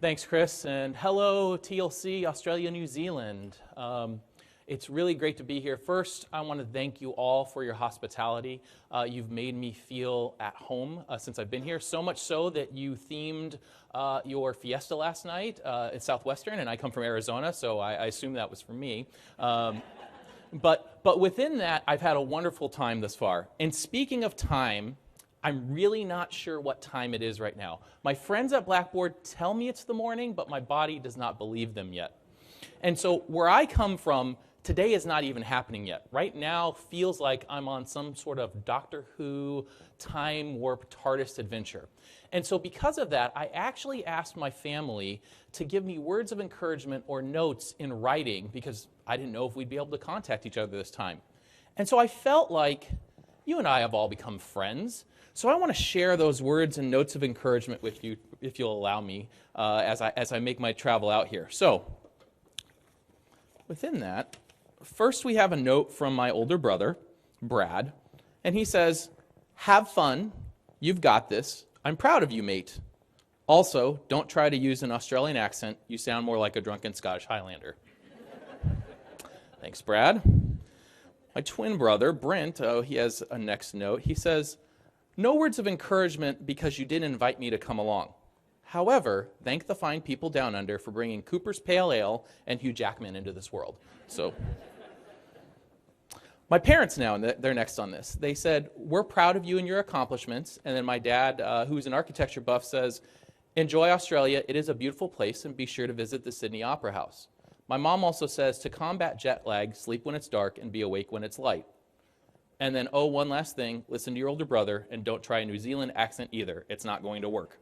Thanks, Chris, and hello, TLC, Australia, New Zealand. It's really great to be here. First, I want to thank you all for your hospitality. You've made me feel at home since I've been here, so much so that you themed your fiesta last night at Southwestern, and I come from Arizona, so I assume that was for me. But within that, I've had a wonderful time thus far. And speaking of time, I'm really not sure what time it is right now. My friends at Blackboard tell me it's the morning, but my body does not believe them yet. And so where I come from, today is not even happening yet. Right now feels like I'm on some sort of Doctor Who time warp TARDIS adventure. And so because of that, I actually asked my family to give me words of encouragement or notes in writing because I didn't know if we'd be able to contact each other this time. And so I felt like you and I have all become friends. So I want to share those words and notes of encouragement with you, if you'll allow me, as I make my travel out here. So within that, first we have a note from my older brother, Brad, and he says, "Have fun. You've got this. I'm proud of you, mate. Also, don't try to use an Australian accent. You sound more like a drunken Scottish Highlander." Thanks, Brad. My twin brother, Brent, he has a next note. He says, "No words of encouragement because you didn't invite me to come along. However, thank the fine people down under for bringing Cooper's Pale Ale and Hugh Jackman into this world." So, my parents now, they're next on this. They said, "We're proud of you and your accomplishments." And then my dad, who's an architecture buff, says, "Enjoy Australia. It is a beautiful place, and be sure to visit the Sydney Opera House." My mom also says, "To combat jet lag, sleep when it's dark and be awake when it's light." And then, oh, one last thing, listen to your older brother and don't try a New Zealand accent either. It's not going to work.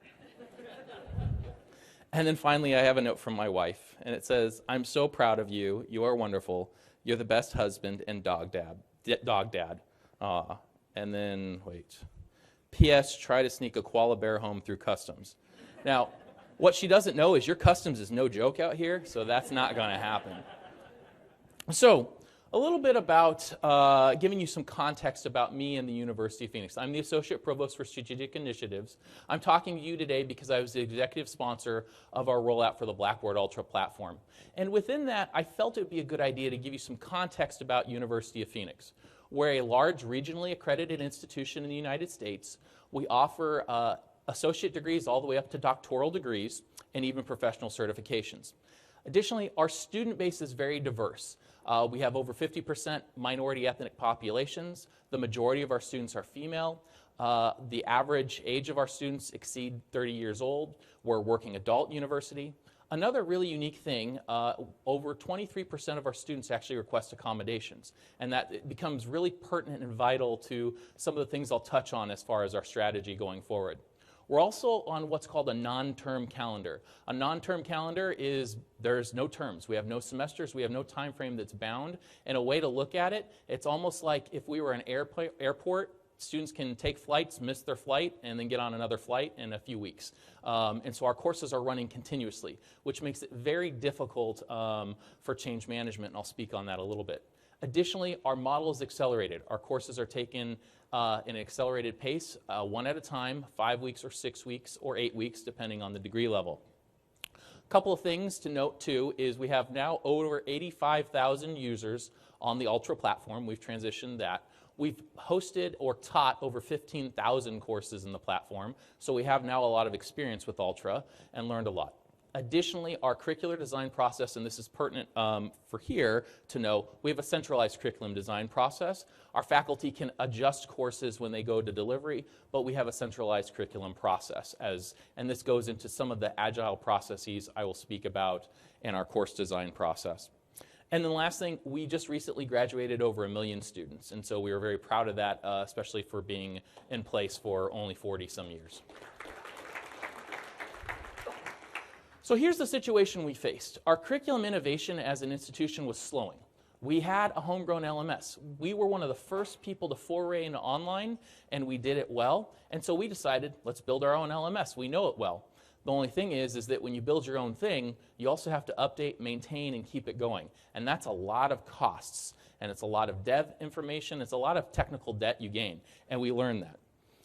And then finally, I have a note from my wife, and it says, "I'm so proud of you. You are wonderful. You're the best husband and dog dad. And then, wait. P.S. Try to sneak a koala bear home through customs." Now, what she doesn't know is your customs is no joke out here, so that's not going to happen. So, a little bit about giving you some context about me and the University of Phoenix. I'm the Associate Provost for Strategic Initiatives. I'm talking to you today because I was the executive sponsor of our rollout for the Blackboard Ultra platform. And within that, I felt it would be a good idea to give you some context about University of Phoenix. We're a large regionally accredited institution in the United States. We offer associate degrees all the way up to doctoral degrees and even professional certifications. Additionally, our student base is very diverse. We have over 50% minority ethnic populations. The majority of our students are female. The average age of our students exceed 30 years old. We're a working adult university. Another really unique thing, over 23% of our students actually request accommodations. And that becomes really pertinent and vital to some of the things I'll touch on as far as our strategy going forward. We're also on what's called a non-term calendar. A non-term calendar is there's no terms. We have no semesters. We have no time frame that's bound. And a way to look at it, it's almost like if we were an airport, students can take flights, miss their flight, and then get on another flight in a few weeks. And so our courses are running continuously, which makes it very difficult for change management, and I'll speak on that a little bit. Additionally, our model is accelerated. Our courses are taken in an accelerated pace, one at a time, 5 weeks or 6 weeks or 8 weeks, depending on the degree level. A couple of things to note, too, is we have now over 85,000 users on the Ultra platform. We've transitioned that. We've hosted or taught over 15,000 courses in the platform, so we have now a lot of experience with Ultra and learned a lot. Additionally, our curricular design process, and this is pertinent for here to know, we have a centralized curriculum design process. Our faculty can adjust courses when they go to delivery, but we have a centralized curriculum process, and this goes into some of the Agile processes I will speak about in our course design process. And then the last thing, we just recently graduated over 1 million students, and so we are very proud of that, especially for being in place for only 40-some years. So here's the situation we faced. Our curriculum innovation as an institution was slowing. We had a homegrown LMS. We were one of the first people to foray into online, and we did it well. And so we decided, let's build our own LMS. We know it well. The only thing is that when you build your own thing, you also have to update, maintain, and keep it going. And that's a lot of costs. And it's a lot of dev information. It's a lot of technical debt you gain. And we learned that.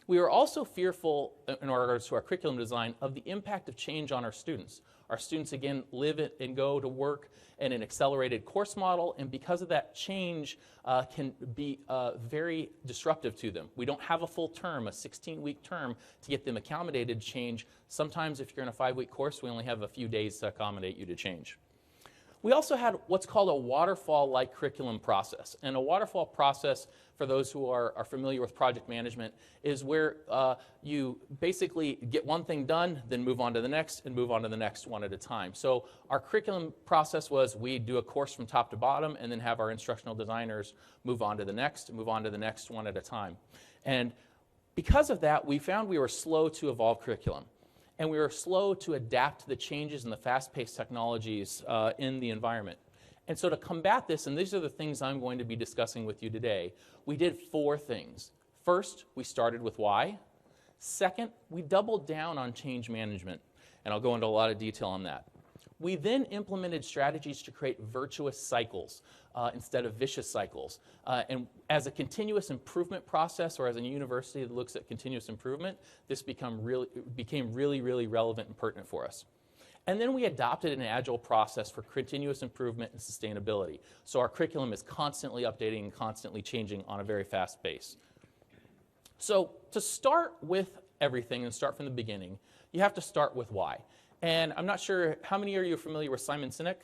We were also fearful, in regards to our curriculum design, of the impact of change on our students. Our students, again, live and go to work in an accelerated course model, and because of that, change can be very disruptive to them. We don't have a full term, a 16-week term, to get them accommodated to change. Sometimes if you're in a 5-week course, we only have a few days to accommodate you to change. We also had what's called a waterfall-like curriculum process. And a waterfall process, for those who are familiar with project management, is where you basically get one thing done, then move on to the next, and move on to the next one at a time. So our curriculum process was we do a course from top to bottom, and then have our instructional designers move on to the next, move on to the next one at a time. And because of that, we found we were slow to evolve curriculum. And we were slow to adapt to the changes in the fast-paced technologies in the environment. And so to combat this, and these are the things I'm going to be discussing with you today, we did 4 things. First, we started with why. Second, we doubled down on change management, and I'll go into a lot of detail on that. We then implemented strategies to create virtuous cycles instead of vicious cycles. And as a continuous improvement process, or as a university that looks at continuous improvement, this became really relevant and pertinent for us. And then we adopted an Agile process for continuous improvement and sustainability. So our curriculum is constantly updating and constantly changing on a very fast pace. So to start with everything and start from the beginning, you have to start with why. And I'm not sure, how many of you are familiar with Simon Sinek?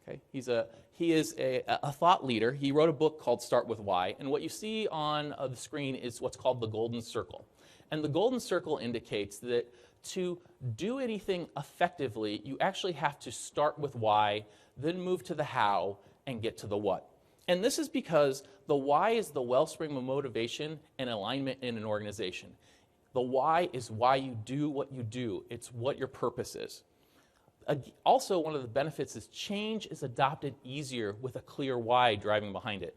Okay, he is a thought leader. He wrote a book called Start With Why. And what you see on the screen is what's called the golden circle. And the golden circle indicates that to do anything effectively, you actually have to start with why, then move to the how, and get to the what. And this is because the why is the wellspring of motivation and alignment in an organization. The why is why you do what you do. It's what your purpose is. Also, one of the benefits is change is adopted easier with a clear why driving behind it.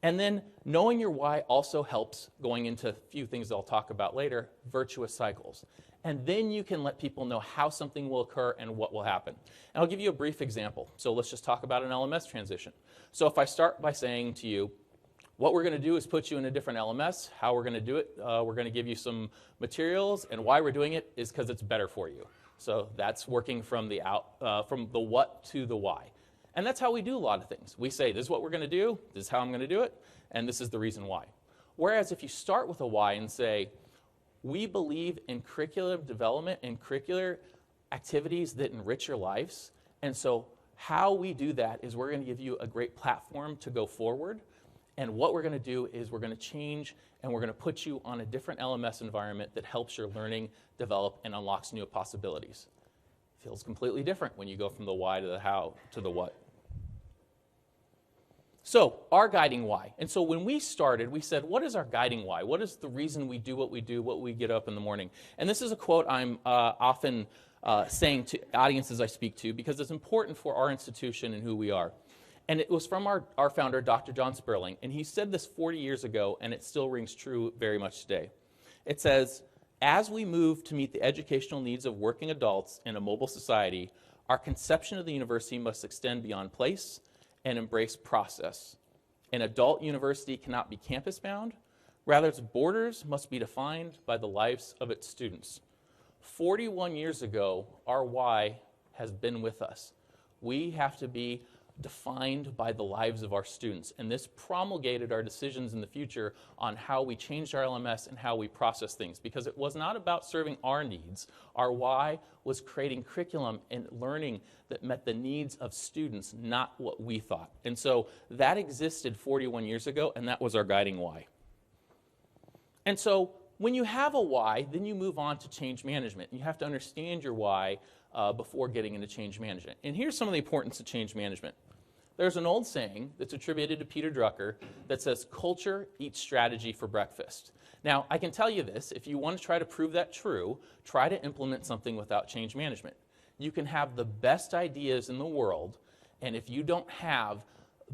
And then knowing your why also helps, going into a few things I'll talk about later, virtuous cycles. And then you can let people know how something will occur and what will happen. And I'll give you a brief example. So let's just talk about an LMS transition. So if I start by saying to you, what we're going to do is put you in a different LMS. How we're going to do it, we're going to give you some materials, and why we're doing it is because it's better for you. So that's working from the what to the why. And that's how we do a lot of things. We say, this is what we're going to do, this is how I'm going to do it, and this is the reason why. Whereas if you start with a why and say, we believe in curriculum development and curricular activities that enrich your lives, and so how we do that is we're going to give you a great platform to go forward. And what we're going to do is we're going to change, and we're going to put you on a different LMS environment that helps your learning develop and unlocks new possibilities. Feels completely different when you go from the why to the how to the what. So our guiding why. And so when we started, we said, what is our guiding why? What is the reason we do, what we get up in the morning? And this is a quote I'm often saying to audiences I speak to because it's important for our institution and who we are. And it was from our founder, Dr. John Sperling, and he said this 40 years ago, and it still rings true very much today. It says, as we move to meet the educational needs of working adults in a mobile society, our conception of the university must extend beyond place and embrace process. An adult university cannot be campus-bound. Rather, its borders must be defined by the lives of its students. 41 years ago, our why has been with us. We have to be defined by the lives of our students. And this promulgated our decisions in the future on how we changed our LMS and how we process things, because it was not about serving our needs. Our why was creating curriculum and learning that met the needs of students, not what we thought. And so that existed 41 years ago, and that was our guiding why. And so when you have a why, then you move on to change management. You have to understand your why before getting into change management. And here's some of the importance of change management. There's an old saying that's attributed to Peter Drucker that says, culture eats strategy for breakfast. Now, I can tell you this, if you want to try to prove that true, try to implement something without change management. You can have the best ideas in the world, and if you don't have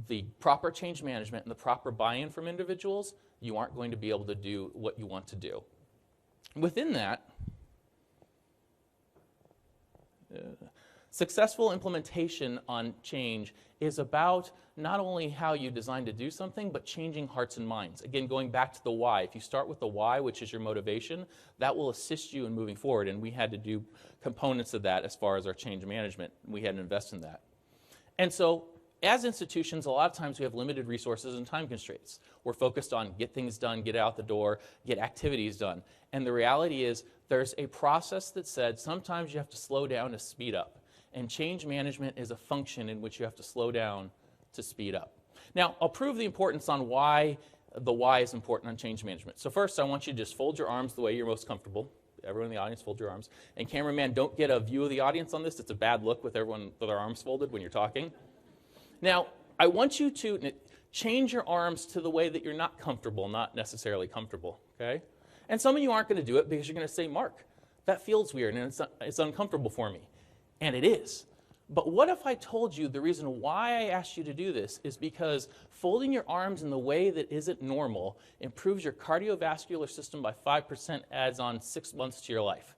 the proper change management and the proper buy-in from individuals, you aren't going to be able to do what you want to do. Within that, Successful implementation on change is about not only how you design to do something, but changing hearts and minds. Again, going back to the why. If you start with the why, which is your motivation, that will assist you in moving forward. And we had to do components of that as far as our change management. We had to invest in that. And so, as institutions, a lot of times we have limited resources and time constraints. We're focused on get things done, get out the door, get activities done. And the reality is there's a process that said sometimes you have to slow down to speed up. And change management is a function in which you have to slow down to speed up. Now, I'll prove the importance on why the why is important on change management. So first, I want you to just fold your arms the way you're most comfortable. Everyone in the audience, fold your arms. And cameraman, don't get a view of the audience on this. It's a bad look with everyone with their arms folded when you're talking. Now, I want you to change your arms to the way that you're not comfortable, not necessarily comfortable, okay? And some of you aren't going to do it because you're going to say, Mark, that feels weird and it's uncomfortable for me. And it is. But what if I told you the reason why I asked you to do this is because folding your arms in the way that isn't normal improves your cardiovascular system by 5%, adds on 6 months to your life.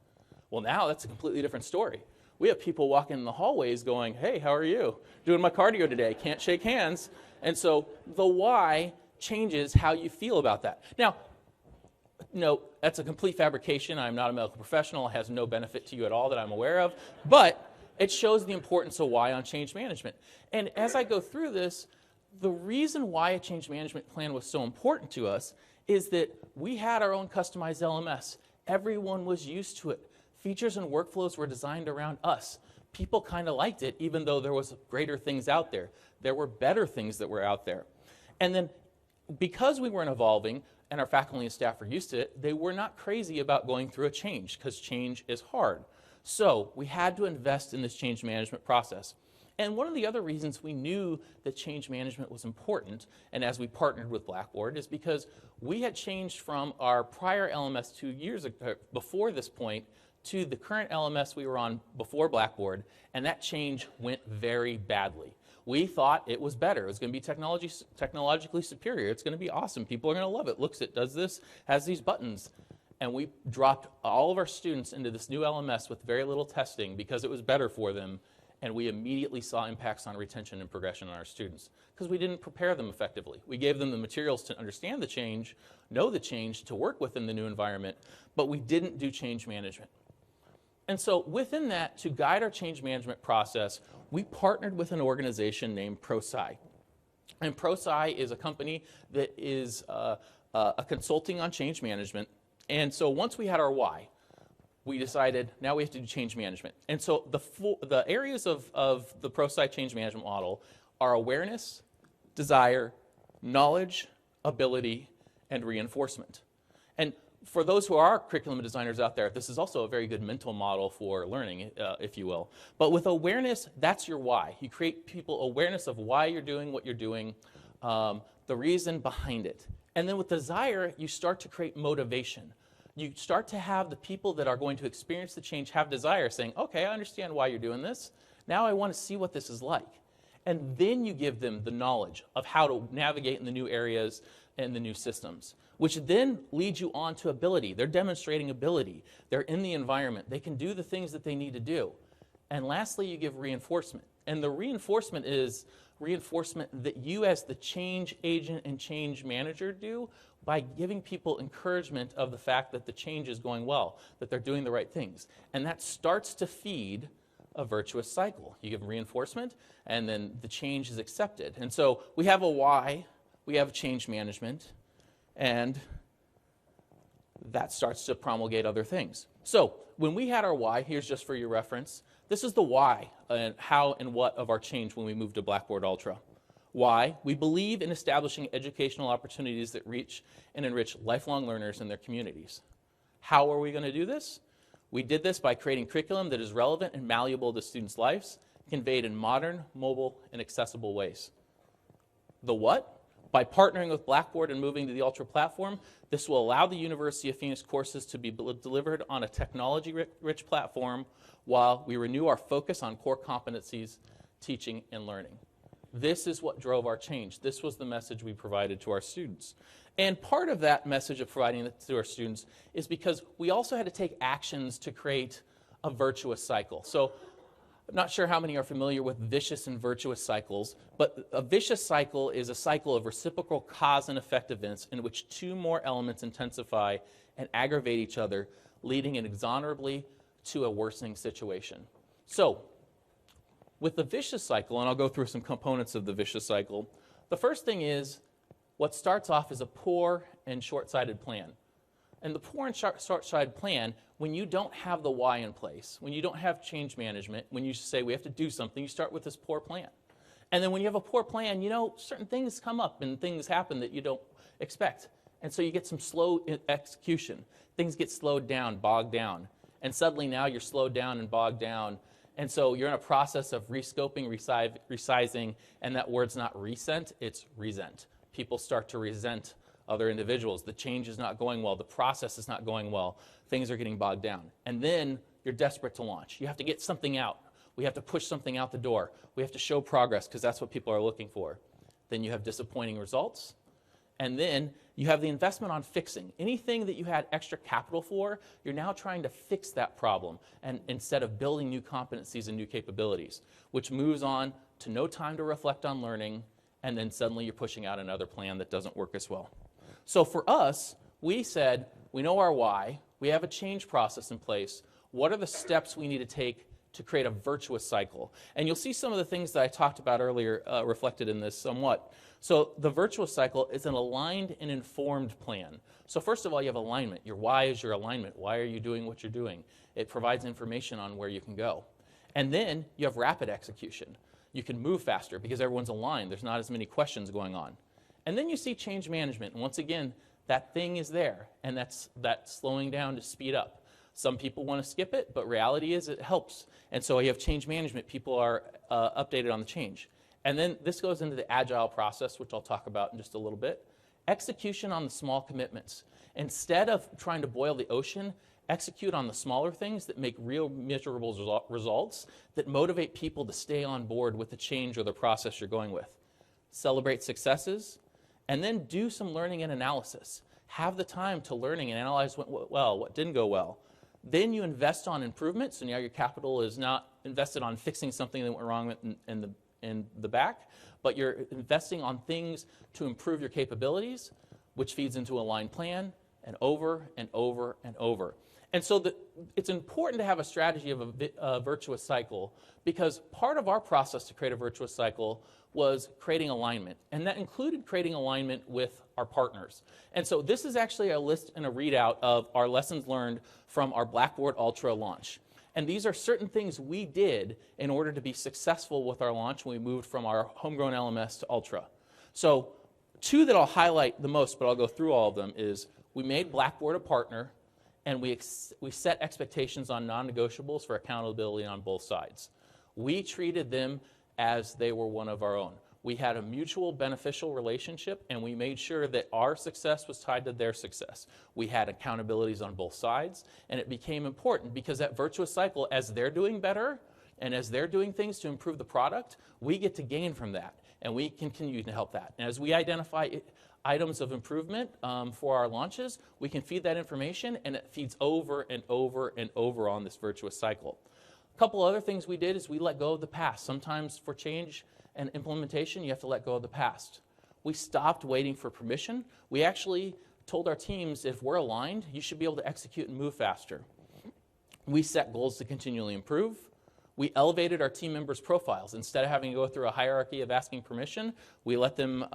Well, now that's a completely different story. We have people walking in the hallways going, hey, how are you? Doing my cardio today, can't shake hands. And so the why changes how you feel about that. Now, no, that's a complete fabrication. I'm not a medical professional. It has no benefit to you at all that I'm aware of. But it shows the importance of why on change management. And as I go through this, the reason why a change management plan was so important to us is that we had our own customized LMS. Everyone was used to it. Features and workflows were designed around us. People kind of liked it, even though there was greater things out there. There were better things that were out there. And then because we weren't evolving and our faculty and staff were used to it, they were not crazy about going through a change because change is hard. So we had to invest in this change management process. And one of the other reasons we knew that change management was important, and as we partnered with Blackboard, is because we had changed from our prior LMS 2 years ago, before this point, to the current LMS we were on before Blackboard, and that change went very badly. We thought it was better. It was going to be technologically superior. It's going to be awesome. People are going to love it. Looks, it does this, has these buttons. And we dropped all of our students into this new LMS with very little testing because it was better for them, and we immediately saw impacts on retention and progression on our students because we didn't prepare them effectively. We gave them the materials to understand the change, know the change, to work within the new environment, but we didn't do change management. And so within that, to guide our change management process, we partnered with an organization named ProSci. And ProSci is a company that is a consulting on change management. And so once we had our why, we decided now we have to do change management. And so the areas of the ProSci change management model are awareness, desire, knowledge, ability, and reinforcement. And for those who are curriculum designers out there, this is also a very good mental model for learning, if you will. But with awareness, that's your why. You create people awareness of why you're doing what you're doing, the reason behind it. And then with desire, you start to create motivation. You start to have the people that are going to experience the change have desire, saying, okay, I understand why you're doing this. Now I want to see what this is like. And then you give them the knowledge of how to navigate in the new areas and the new systems, which then leads you on to ability. They're demonstrating ability. They're in the environment. They can do the things that they need to do. And lastly, you give reinforcement. And the reinforcement is reinforcement that you as the change agent and change manager do by giving people encouragement of the fact that the change is going well, that they're doing the right things. And that starts to feed a virtuous cycle. You give them reinforcement, and then the change is accepted. And so we have a why, we have change management, and that starts to promulgate other things. So when we had our why, here's just for your reference, this is the why and how and what of our change when we moved to Blackboard Ultra. Why? We believe in establishing educational opportunities that reach and enrich lifelong learners in their communities. How are we going to do this? We did this by creating curriculum that is relevant and malleable to students' lives, conveyed in modern, mobile, and accessible ways. The what? By partnering with Blackboard and moving to the Ultra platform, this will allow the University of Phoenix courses to be delivered on a technology-rich platform while we renew our focus on core competencies, teaching, and learning. This is what drove our change. This was the message we provided to our students. And part of that message of providing it to our students is because we also had to take actions to create a virtuous cycle. So I'm not sure how many are familiar with vicious and virtuous cycles, but a vicious cycle is a cycle of reciprocal cause and effect events in which two more elements intensify and aggravate each other, leading inexorably to a worsening situation. So, with the vicious cycle, and I'll go through some components of the vicious cycle, the first thing is what starts off as a poor and short-sighted plan. And the poor and short-sighted plan, when you don't have the why in place, when you don't have change management, when you say we have to do something, you start with this poor plan. And then when you have a poor plan, you know, certain things come up and things happen that you don't expect. And so you get some slow execution. Things get slowed down, bogged down. And suddenly now you're slowed down and bogged down. And so you're in a process of rescoping, resizing, and that word's not resent, it's resent. People start to resent other individuals. The change is not going well. The process is not going well. Things are getting bogged down. And then you're desperate to launch. You have to get something out. We have to push something out the door. We have to show progress because that's what people are looking for. Then you have disappointing results. And then you have the investment on fixing. Anything that you had extra capital for, you're now trying to fix that problem and instead of building new competencies and new capabilities, which moves on to no time to reflect on learning, and then suddenly you're pushing out another plan that doesn't work as well. So for us, we said, we know our why, we have a change process in place, what are the steps we need to take to create a virtuous cycle? And you'll see some of the things that I talked about earlier reflected in this somewhat. So the virtuous cycle is an aligned and informed plan. So first of all, you have alignment. Your why is your alignment. Why are you doing what you're doing? It provides information on where you can go. And then you have rapid execution. You can move faster because everyone's aligned. There's not as many questions going on. And then you see change management. And once again, that thing is there, and that's slowing down to speed up. Some people want to skip it, but reality is it helps. And so you have change management. People are updated on the change. And then this goes into the Agile process, which I'll talk about in just a little bit. Execution on the small commitments. Instead of trying to boil the ocean, execute on the smaller things that make real measurable results that motivate people to stay on board with the change or the process you're going with. Celebrate successes, and then do some learning and analysis. Have the time to learning and analyze what went well, what didn't go well. Then you invest on improvement, so now your capital is not invested on fixing something that went wrong in the back, but you're investing on things to improve your capabilities, which feeds into a line plan, and over and over and over. And so it's important to have a strategy of a virtuous cycle, because part of our process to create a virtuous cycle was creating alignment. And that included creating alignment with our partners. And so this is actually a list and a readout of our lessons learned from our Blackboard Ultra launch. And these are certain things we did in order to be successful with our launch when we moved from our homegrown LMS to Ultra. So two that I'll highlight the most, but I'll go through all of them, is we made Blackboard a partner, and we set expectations on non-negotiables for accountability on both sides. We treated them as they were one of our own. We had a mutual beneficial relationship, and we made sure that our success was tied to their success. We had accountabilities on both sides, and it became important because that virtuous cycle, as they're doing better and as they're doing things to improve the product, we get to gain from that, and we continue to help that. And as we identify items of improvement for our launches, we can feed that information, and it feeds over and over and over on this virtuous cycle. A couple other things we did is we let go of the past. Sometimes for change and implementation, you have to let go of the past. We stopped waiting for permission. We actually told our teams, if we're aligned, you should be able to execute and move faster. We set goals to continually improve. We elevated our team members' profiles. Instead of having to go through a hierarchy of asking permission, we let them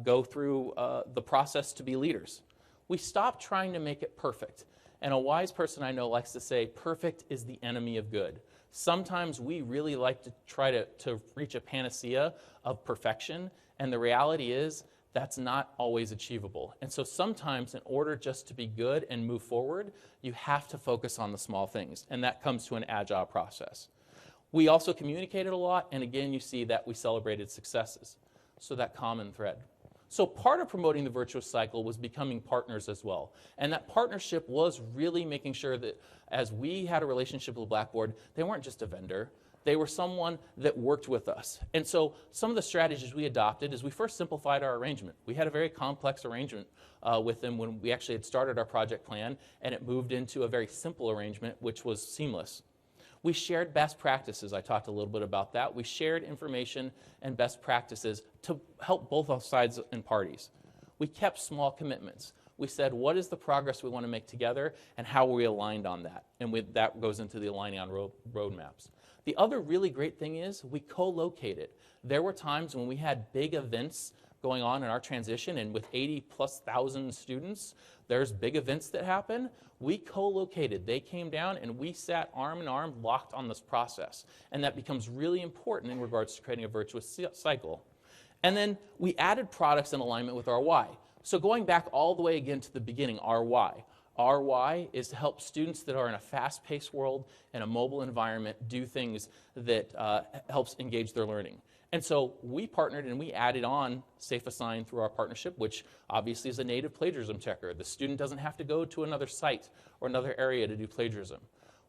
go through the process to be leaders. We stopped trying to make it perfect. And a wise person I know likes to say, perfect is the enemy of good. Sometimes we really like to try to reach a panacea of perfection, and the reality is that's not always achievable. And so sometimes in order just to be good and move forward, you have to focus on the small things, and that comes to an agile process. We also communicated a lot, and again you see that we celebrated successes. So that common thread. So part of promoting the virtuous cycle was becoming partners as well. And that partnership was really making sure that as we had a relationship with Blackboard, they weren't just a vendor. They were someone that worked with us. And so some of the strategies we adopted is we first simplified our arrangement. We had a very complex arrangement with them when we actually had started our project plan, and it moved into a very simple arrangement, which was seamless. We shared best practices. I talked a little bit about that. We shared information and best practices to help both sides and parties. We kept small commitments. We said, what is the progress we want to make together, and how are we aligned on that? And that goes into the aligning on roadmaps. The other really great thing is we co-located. There were times when we had big events going on in our transition, and with 80,000+ students, there's big events that happen. We co-located. They came down, and we sat arm in arm, locked on this process. And that becomes really important in regards to creating a virtuous cycle. And then we added products in alignment with our why. So going back all the way again to the beginning, our why. Our why is to help students that are in a fast-paced world and a mobile environment do things that helps engage their learning. And so we partnered and we added on Safe Assign through our partnership, which obviously is a native plagiarism checker. The student doesn't have to go to another site or another area to do plagiarism.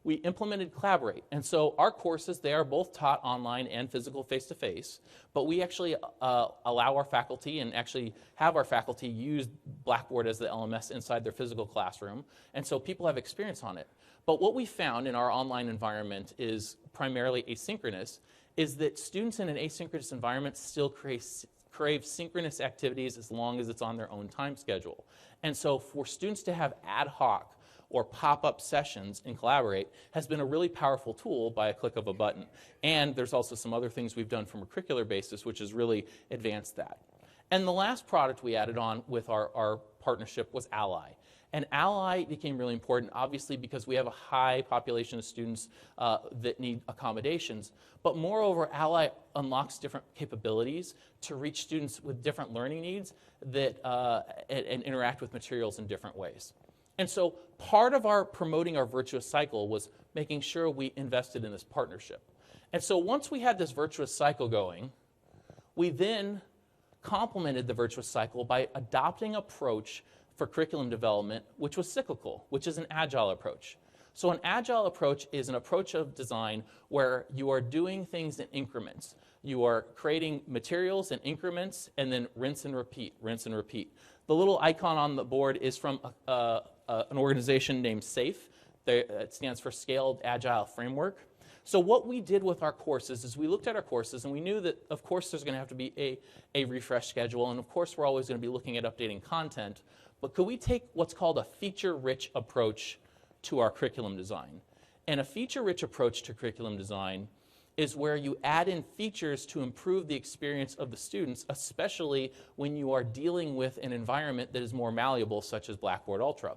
We implemented Collaborate. And so our courses, they are both taught online and physical face-to-face, but we actually allow our faculty and actually have our faculty use Blackboard as the LMS inside their physical classroom. And so people have experience on it. But what we found in our online environment is primarily asynchronous, is that students in an asynchronous environment still crave synchronous activities as long as it's on their own time schedule. And so for students to have ad hoc or pop-up sessions in Collaborate has been a really powerful tool by a click of a button. And there's also some other things we've done from a curricular basis which has really advanced that. And the last product we added on with our partnership was Ally. And Ally became really important, obviously, because we have a high population of students that need accommodations. But moreover, Ally unlocks different capabilities to reach students with different learning needs that, and interact with materials in different ways. And so part of our promoting our virtuous cycle was making sure we invested in this partnership. And so once we had this virtuous cycle going, we then complemented the virtuous cycle by adopting an approach for curriculum development, which was cyclical, which is an agile approach. So an agile approach is an approach of design where you are doing things in increments. You are creating materials in increments and then rinse and repeat, rinse and repeat. The little icon on the board is from an organization named SAFE. It stands for Scaled Agile Framework. So what we did with our courses is we looked at our courses and we knew that, of course, there's going to have to be a refresh schedule, and of course, we're always going to be looking at updating content. But could we take what's called a feature-rich approach to our curriculum design? And a feature-rich approach to curriculum design is where you add in features to improve the experience of the students, especially when you are dealing with an environment that is more malleable, such as Blackboard Ultra.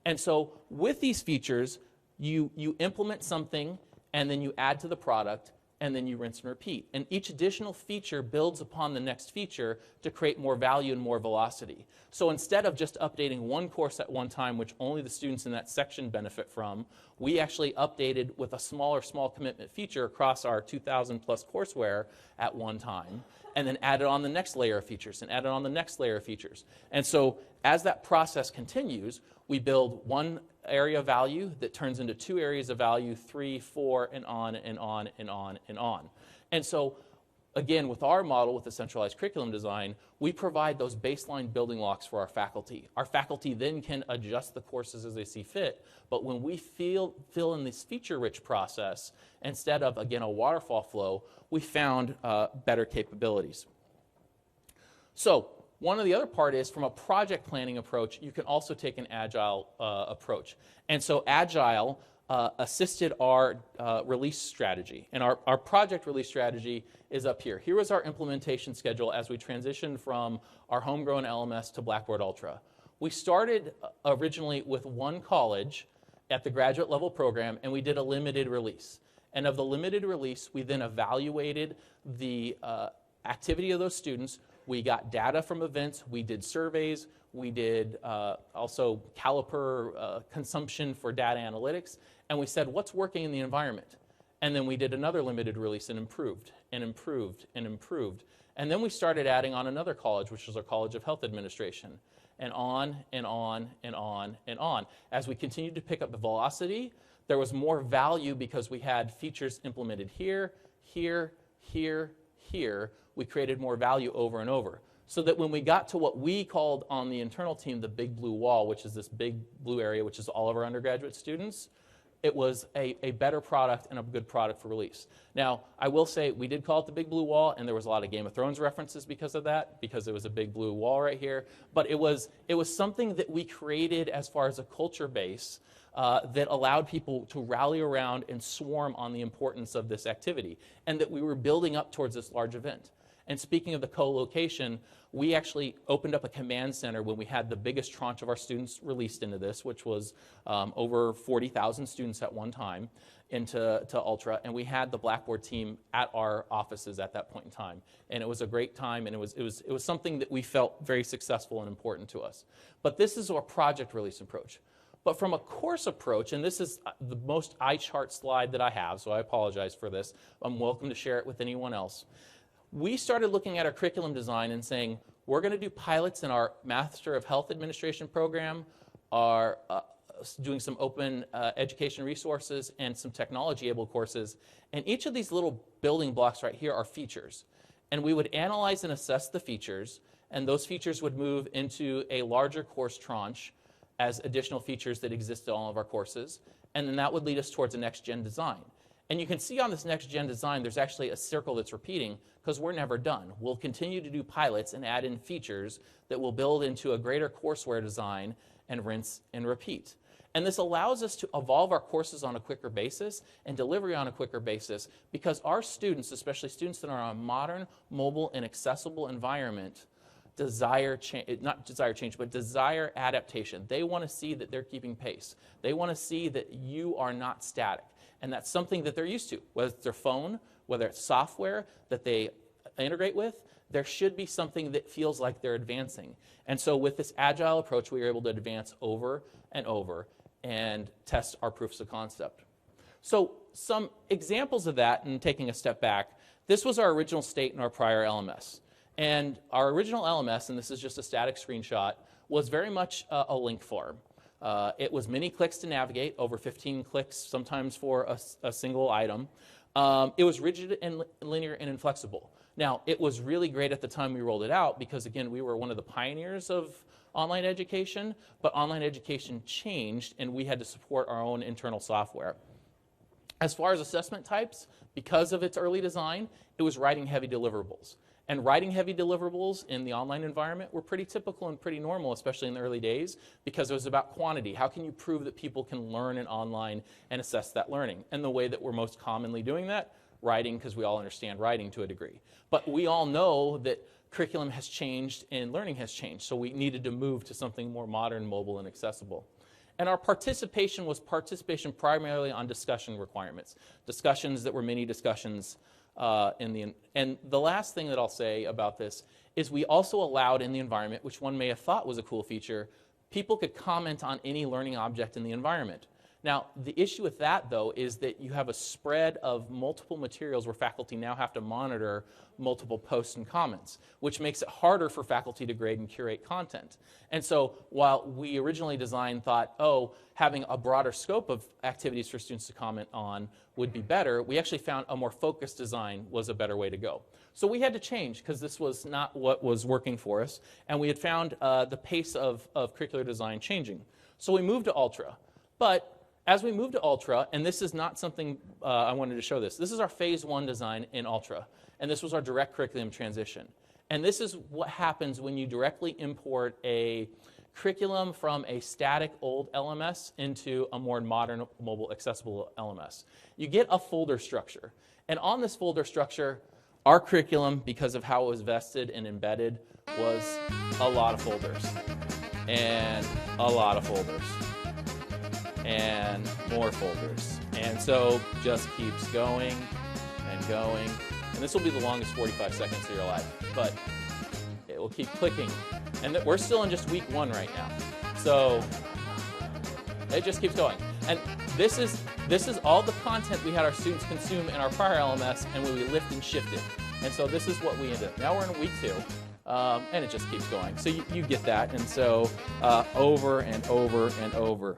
And so with these features, you implement something, and then you add to the product, and then you rinse and repeat. And each additional feature builds upon the next feature to create more value and more velocity. So instead of just updating one course at one time, which only the students in that section benefit from, we actually updated with a small commitment feature across our 2,000+ courseware at one time, and then added on the next layer of features, and added on the next layer of features. And so as that process continues, we build one area of value that turns into 2 areas of value, 3, 4, and on and on and on and on. And so, again, with our model, with the centralized curriculum design, we provide those baseline building blocks for our faculty. Our faculty then can adjust the courses as they see fit, but when we fill in this feature-rich process, instead of, again, a waterfall flow, we found better capabilities. So, one of the other part is, from a project planning approach, you can also take an agile approach. And so Agile assisted our release strategy. And our project release strategy is up here. Here was our implementation schedule as we transitioned from our homegrown LMS to Blackboard Ultra. We started originally with one college at the graduate level program, and we did a limited release. And of the limited release, we then evaluated the activity of those students. We got data from events, we did surveys, we did also caliper consumption for data analytics, and we said, what's working in the environment? And then we did another limited release and improved, and improved, and improved. And then we started adding on another college, which was our College of Health Administration, and on, and on, and on, and on. As we continued to pick up the velocity, there was more value because we had features implemented here, here, here, here. We created more value over and over. So that when we got to what we called on the internal team the big blue wall, which is this big blue area, which is all of our undergraduate students, it was a better product and a good product for release. Now, I will say we did call it the Big Blue Wall, and there was a lot of Game of Thrones references because of that, because it was a big blue wall right here. But it was something that we created as far as a culture base that allowed people to rally around and swarm on the importance of this activity, and that we were building up towards this large event. And speaking of the co-location, we actually opened up a command center when we had the biggest tranche of our students released into this, which was over 40,000 students at one time into Ultra, and we had the Blackboard team at our offices at that point in time. And it was a great time, and it was something that we felt very successful and important to us. But this is our project release approach. But from a course approach, and this is the most eye chart slide that I have, so I apologize for this. I'm welcome to share it with anyone else. We started looking at our curriculum design and saying, we're going to do pilots in our Master of Health Administration program, our doing some open education resources and some technology-able courses. And each of these little building blocks right here are features. And we would analyze and assess the features, and those features would move into a larger course tranche as additional features that exist in all of our courses. And then that would lead us towards a next-gen design. And you can see on this next-gen design, there's actually a circle that's repeating because we're never done. We'll continue to do pilots and add in features that will build into a greater courseware design and rinse and repeat. And this allows us to evolve our courses on a quicker basis and delivery on a quicker basis because our students, especially students that are on a modern, mobile, and accessible environment, desire adaptation. They want to see that they're keeping pace. They want to see that you are not static. And that's something that they're used to, whether it's their phone, whether it's software that they integrate with, there should be something that feels like they're advancing. And so with this Agile approach, we were able to advance over and over and test our proofs of concept. So some examples of that, and taking a step back, this was our original state in our prior LMS. And our original LMS, and this is just a static screenshot, was very much a link farm. It was many clicks to navigate, over 15 clicks sometimes for a single item. It was rigid and linear and inflexible. Now, it was really great at the time we rolled it out because, again, we were one of the pioneers of online education, but online education changed and we had to support our own internal software. As far as assessment types, because of its early design, it was writing-heavy deliverables. And writing-heavy deliverables in the online environment were pretty typical and pretty normal, especially in the early days, because it was about quantity. How can you prove that people can learn in online and assess that learning? And the way that we're most commonly doing that, writing, because we all understand writing to a degree. But we all know that curriculum has changed and learning has changed, so we needed to move to something more modern, mobile, and accessible. And our participation was participation primarily on discussion requirements, discussions that were mini discussions. And the last thing that I'll say about this is we also allowed in the environment, which one may have thought was a cool feature, people could comment on any learning object in the environment. Now, the issue with that, though, is that you have a spread of multiple materials where faculty now have to monitor multiple posts and comments, which makes it harder for faculty to grade and curate content. And so while we originally thought, oh, having a broader scope of activities for students to comment on would be better, we actually found a more focused design was a better way to go. So we had to change because this was not what was working for us, and we had found the pace of curricular design changing. So we moved to Ultra. But as we moved to Ultra, and this is not something I wanted to show this is our phase 1 design in Ultra, and this was our direct curriculum transition. And this is what happens when you directly import a curriculum from a static old LMS into a more modern, mobile, accessible LMS. You get a folder structure, and on this folder structure, our curriculum, because of how it was vested and embedded, was a lot of folders, and a lot of folders, and more folders. And so just keeps going and going. And this will be the longest 45 seconds of your life, but it will keep clicking. And we're still in just week 1 right now. So it just keeps going. And this is all the content we had our students consume in our prior LMS and when we lift and shifted. And so this is what we ended up. Now we're in week 2. And it just keeps going. So you get that. And so over and over and over.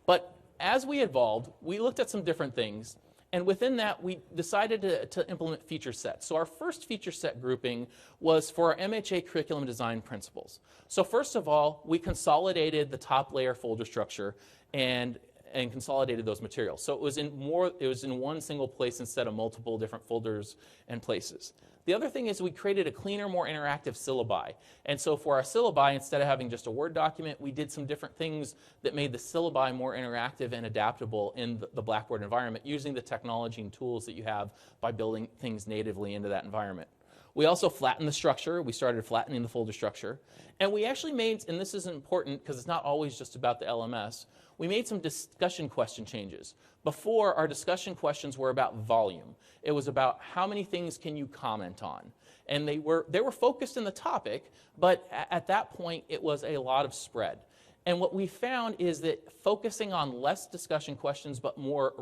But as we evolved, we looked at some different things. And within that, we decided to implement feature sets. So our first feature set grouping was for our MHA curriculum design principles. So first of all, we consolidated the top layer folder structure and and consolidated those materials. So it was in one single place instead of multiple different folders and places. The other thing is we created a cleaner, more interactive syllabi. And so for our syllabi, instead of having just a Word document, we did some different things that made the syllabi more interactive and adaptable in the Blackboard environment using the technology and tools that you have by building things natively into that environment. We also flattened the structure. We started flattening the folder structure. And we actually made, and this is important because it's not always just about the LMS, we made some discussion question changes. Before, our discussion questions were about volume. It was about how many things can you comment on. And they were focused in the topic, but at that point, it was a lot of spread. And what we found is that focusing on less discussion questions but more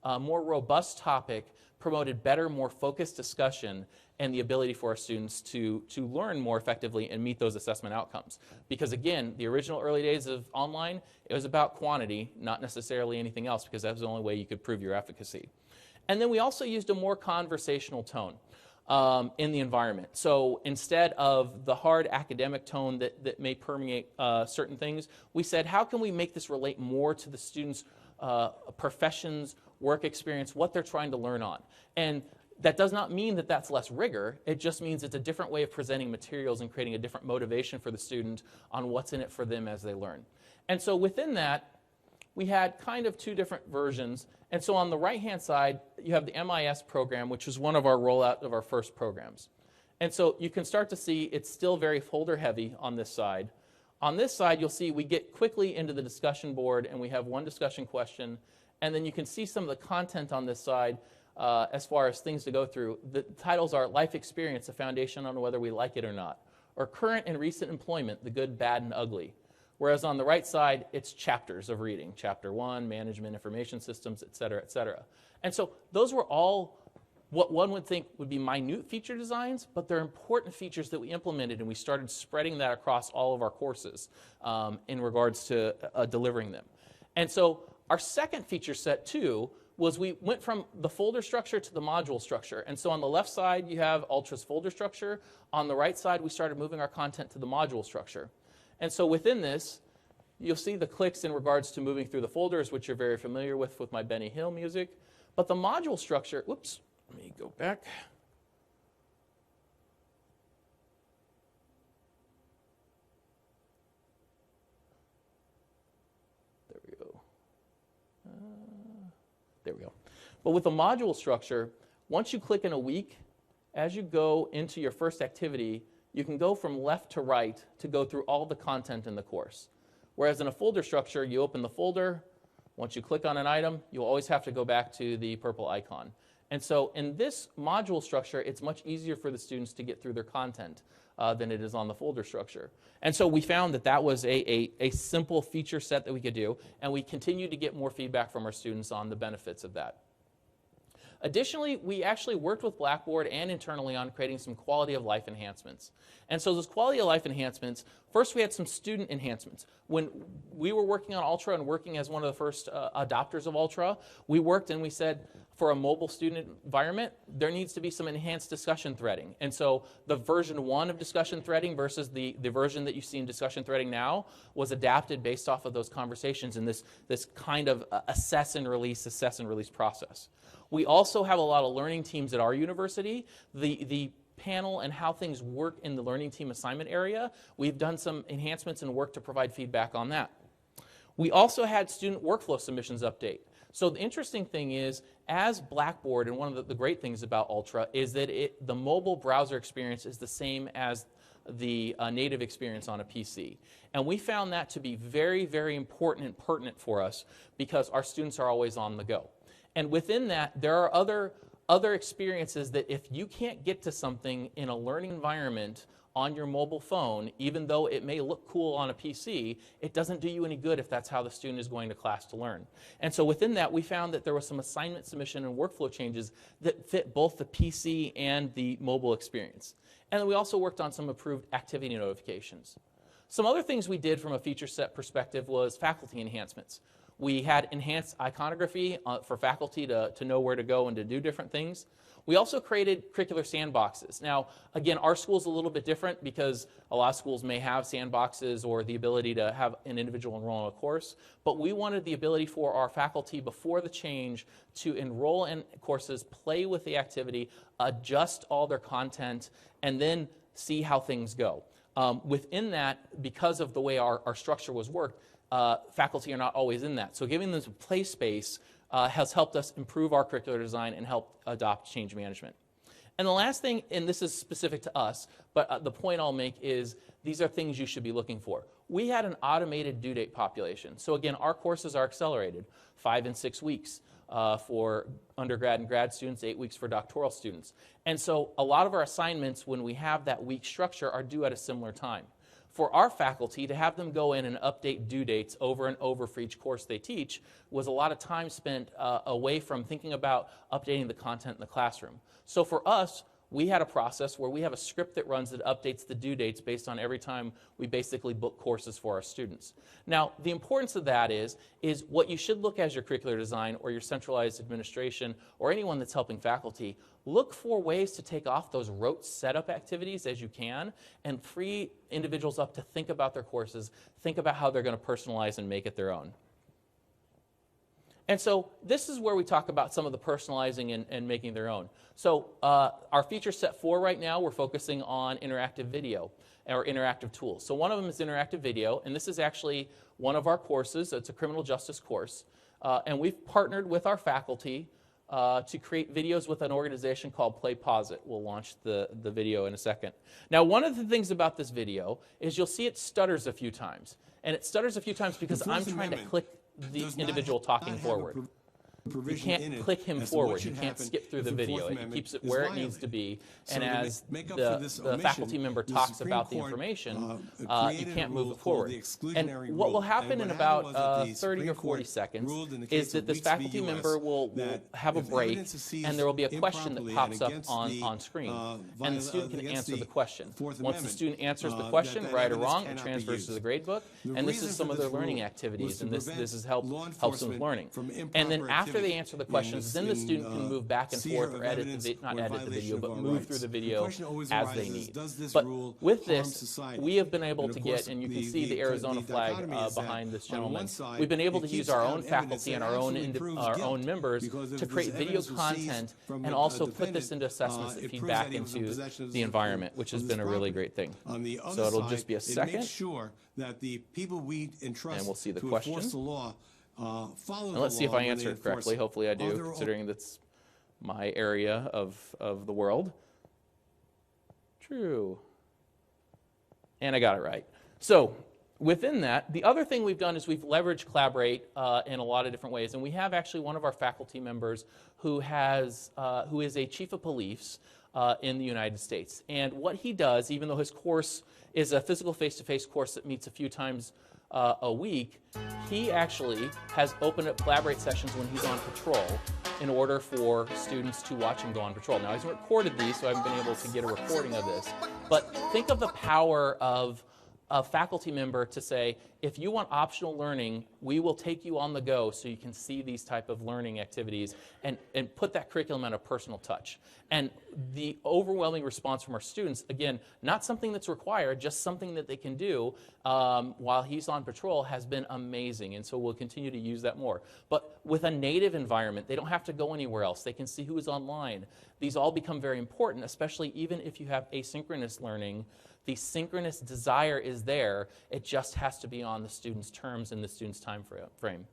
robust topic promoted better, more focused discussion and the ability for our students to learn more effectively and meet those assessment outcomes. Because again, the original early days of online, it was about quantity, not necessarily anything else, because that was the only way you could prove your efficacy. And then we also used a more conversational tone in the environment. So instead of the hard academic tone that may permeate certain things, we said, how can we make this relate more to the students' professions, work experience, what they're trying to learn on? And that does not mean that that's less rigor. It just means it's a different way of presenting materials and creating a different motivation for the student on what's in it for them as they learn. And so within that, we had kind of two different versions. And so on the right-hand side, you have the MIS program, which was one of our rollout of our first programs. And so you can start to see it's still very folder heavy on this side. On this side, you'll see we get quickly into the discussion board, and we have one discussion question. And then you can see some of the content on this side as far as things to go through. The titles are Life Experience, a foundation on whether we like it or not, or Current and Recent Employment, the good, bad, and ugly. Whereas on the right side, it's chapters of reading. Chapter 1, Management, Information Systems, et cetera, et cetera. And so those were all what one would think would be minute feature designs, but they're important features that we implemented, and we started spreading that across all of our courses in regards to delivering them. And so our second feature set, too, was we went from the folder structure to the module structure. And so on the left side, you have Ultra's folder structure. On the right side, we started moving our content to the module structure. And so within this, you'll see the clicks in regards to moving through the folders, which you're very familiar with my Benny Hill music. But the module structure, whoops, let me go back. There we go. There we go. But with the module structure, once you click in a week, as you go into your first activity, you can go from left to right to go through all the content in the course. Whereas in a folder structure, you open the folder. Once you click on an item, you'll always have to go back to the purple icon. And so in this module structure, it's much easier for the students to get through their content than it is on the folder structure. And so we found that that was a simple feature set that we could do, and we continue to get more feedback from our students on the benefits of that. Additionally, we actually worked with Blackboard and internally on creating some quality of life enhancements. And so those quality of life enhancements, first we had some student enhancements. When we were working on Ultra and working as one of the first adopters of Ultra, we worked and we said, for a mobile student environment, there needs to be some enhanced discussion threading. And so the version 1 of discussion threading versus the version that you see in discussion threading now was adapted based off of those conversations in this kind of assess and release process. We also have a lot of learning teams at our university. The panel and how things work in the learning team assignment area, we've done some enhancements and work to provide feedback on that. We also had student workflow submissions update. So the interesting thing is, as Blackboard, and one of the great things about Ultra is that the mobile browser experience is the same as the native experience on a PC. And we found that to be very, very important and pertinent for us because our students are always on the go. And within that, there are other experiences that if you can't get to something in a learning environment on your mobile phone, even though it may look cool on a PC, it doesn't do you any good if that's how the student is going to class to learn. And so within that, we found that there was some assignment submission and workflow changes that fit both the PC and the mobile experience. And then we also worked on some improved activity notifications. Some other things we did from a feature set perspective was faculty enhancements. We had enhanced iconography for faculty to know where to go and to do different things. We also created curricular sandboxes. Now, again, our school's a little bit different because a lot of schools may have sandboxes or the ability to have an individual enroll in a course, but we wanted the ability for our faculty before the change to enroll in courses, play with the activity, adjust all their content, and then see how things go. Within that, because of the way our structure was worked, faculty are not always in that. So giving them some play space has helped us improve our curricular design and help adopt change management. And the last thing, and this is specific to us, but the point I'll make is these are things you should be looking for. We had an automated due date population. So again, our courses are accelerated, 5 and 6 weeks for undergrad and grad students, 8 weeks for doctoral students. And so a lot of our assignments, when we have that week structure, are due at a similar time. For our faculty, to have them go in and update due dates over and over for each course they teach was a lot of time spent away from thinking about updating the content in the classroom. So for us, we had a process where we have a script that runs that updates the due dates based on every time we basically book courses for our students. Now, the importance of that is what you should look as your curricular design or your centralized administration or anyone that's helping faculty, look for ways to take off those rote setup activities as you can and free individuals up to think about their courses, think about how they're going to personalize and make it their own. And so this is where we talk about some of the personalizing and making their own. So our feature set 4 right now, we're focusing on interactive video or interactive tools. So one of them is interactive video, and this is actually one of our courses. It's a criminal justice course. And we've partnered with our faculty to create videos with an organization called Play Pause It. We'll launch the video in a second. Now, one of the things about this video is you'll see it stutters a few times. And it stutters a few times because I'm trying to click the individual talking forward. You can't click him forward. You can't skip through the video. It keeps it where it needs to be. And as the faculty member talks about the information, you can't move it forward. And what will happen in about 30 or 40 seconds is that this faculty member will have a break, and there will be a question that pops up on screen. And the student can answer the question. Once the student answers the question, right or wrong, it transfers to the gradebook. And this is some of their learning activities, and this is helps them with learning. And then after they answer the questions, then the student can move back and forth or not edit the video, but move through the video as they need. But with this, we have been able to get, and you can see the Arizona flag behind this gentleman, we've been able to use our own faculty and our own members to create video content and also put this into assessments that feed back into the environment, which has been a really great thing. So it'll just be a second, and we'll see the question. And let's see if I answer it correctly. Hopefully I do, considering that's my area of the world. True. And I got it right. So within that, the other thing we've done is we've leveraged Collaborate in a lot of different ways. And we have actually one of our faculty members who is a chief of police in the United States. And what he does, even though his course is a physical face-to-face course that meets a few times a week, he actually has opened up Collaborate sessions when he's on patrol in order for students to watch him go on patrol. Now, he's recorded these, so I haven't been able to get a recording of this. But think of the power of a faculty member to say, if you want optional learning, we will take you on the go so you can see these type of learning activities and put that curriculum at a personal touch. And the overwhelming response from our students, again, not something that's required, just something that they can do while he's on patrol, has been amazing. And so we'll continue to use that more. But with a native environment, they don't have to go anywhere else. They can see who is online. These all become very important, especially even if you have asynchronous learning. The synchronous desire is there. It just has to be on the student's terms and the student's time frame.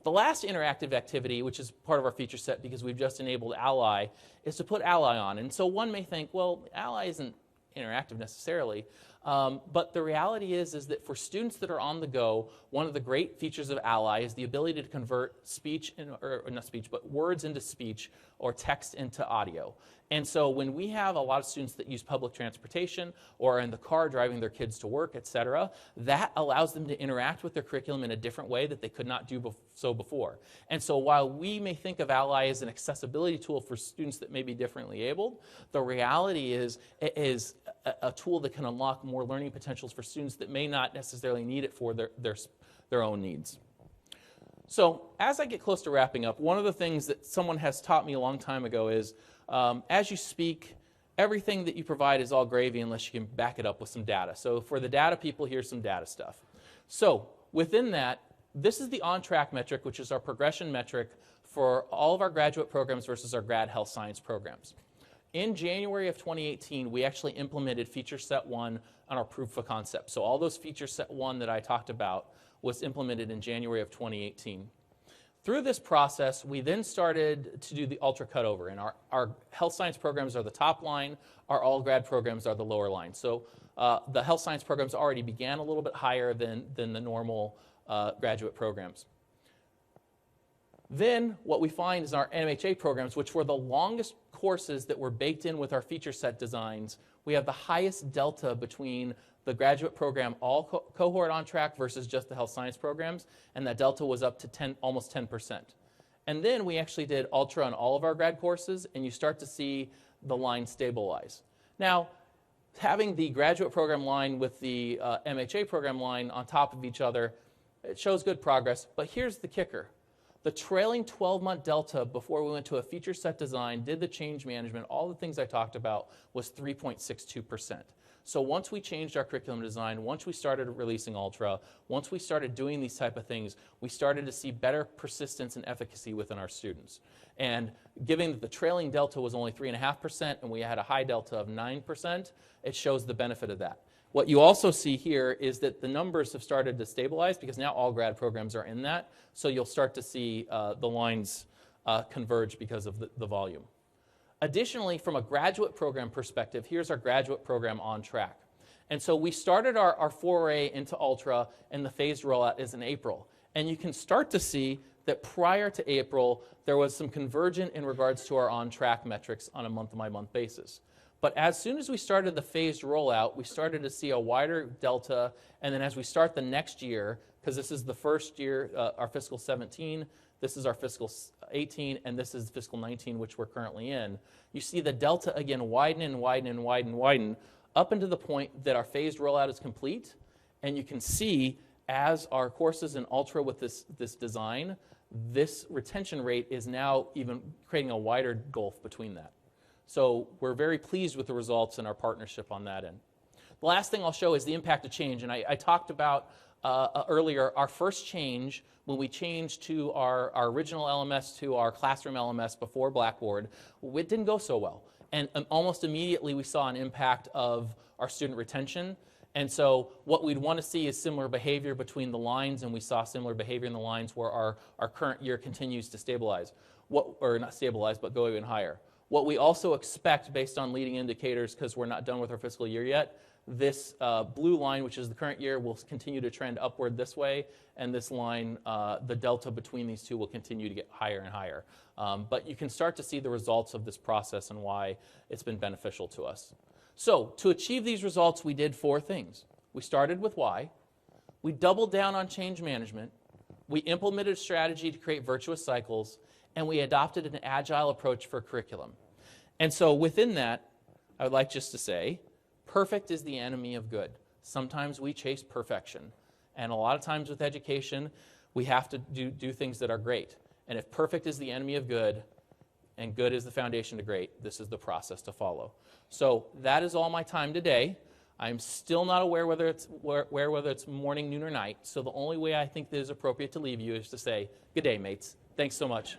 The last interactive activity, which is part of our feature set because we've just enabled Ally, is to put Ally on. And so one may think, well, Ally isn't interactive necessarily. But the reality is that for students that are on the go, one of the great features of Ally is the ability to convert speech, or not speech, but words into speech or text into audio. And so when we have a lot of students that use public transportation or are in the car driving their kids to work, etc., that allows them to interact with their curriculum in a different way that they could not do so before. And so while we may think of Ally as an accessibility tool for students that may be differently abled, the reality is it is a tool that can unlock more learning potentials for students that may not necessarily need it for their own needs. So as I get close to wrapping up, one of the things that someone has taught me a long time ago is as you speak, everything that you provide is all gravy unless you can back it up with some data. So for the data people, here's some data stuff. So within that, this is the on-track metric, which is our progression metric for all of our graduate programs versus our grad health science programs. In January of 2018, we actually implemented Featureset 1 on our proof of concept. So all those Featureset 1 that I talked about was implemented in January of 2018. Through this process, we then started to do the ultra cutover, and our health science programs are the top line, our all grad programs are the lower line. So the health science programs already began a little bit higher than the normal graduate programs. Then what we find is our NMHA programs, which were the longest courses that were baked in with our feature set designs, we have the highest delta between the graduate program all cohort on track versus just the health science programs, and that delta was up to almost 10%. And then we actually did ultra on all of our grad courses, and you start to see the line stabilize. Now, having the graduate program line with the MHA program line on top of each other, it shows good progress, but here's the kicker. The trailing 12-month delta before we went to a feature set design, did the change management, all the things I talked about, was 3.62%. So once we changed our curriculum design, once we started releasing Ultra, once we started doing these type of things, we started to see better persistence and efficacy within our students. And given that the trailing delta was only 3.5% and we had a high delta of 9%, it shows the benefit of that. What you also see here is that the numbers have started to stabilize because now all grad programs are in that. So you'll start to see the lines converge because of the volume. Additionally, from a graduate program perspective, here's our graduate program on track. And so we started our foray into Ultra, and the phased rollout is in April. And you can start to see that prior to April, there was some convergence in regards to our on-track metrics on a month-by-month basis. But as soon as we started the phased rollout, we started to see a wider delta, and then as we start the next year, because this is the first year, our fiscal 17, this is our fiscal 18, and this is fiscal 19, which we're currently in, you see the delta again widen and widen and widen and widen, up into the point that our phased rollout is complete, and you can see as our courses in Ultra with this design, this retention rate is now even creating a wider gulf between that. So we're very pleased with the results and our partnership on that end. The last thing I'll show is the impact of change. And I talked about earlier our first change when we changed to our original LMS to our classroom LMS before Blackboard. It didn't go so well. And almost immediately we saw an impact of our student retention. And so what we'd want to see is similar behavior between the lines, and we saw similar behavior in the lines where our current year continues to stabilize. Or not stabilize, but go even higher. What we also expect based on leading indicators, because we're not done with our fiscal year yet, this blue line, which is the current year, will continue to trend upward this way, and this line, the delta between these two will continue to get higher and higher. But you can start to see the results of this process and why it's been beneficial to us. So to achieve these results, we did 4 things. We started with why. We doubled down on change management. We implemented a strategy to create virtuous cycles, and we adopted an agile approach for curriculum. And so within that, I would like just to say, perfect is the enemy of good. Sometimes we chase perfection. And a lot of times with education, we have to do things that are great. And if perfect is the enemy of good, and good is the foundation to great, this is the process to follow. So that is all my time today. I'm still not aware whether it's morning, noon, or night. So the only way I think that is appropriate to leave you is to say, good day, mates. Thanks so much.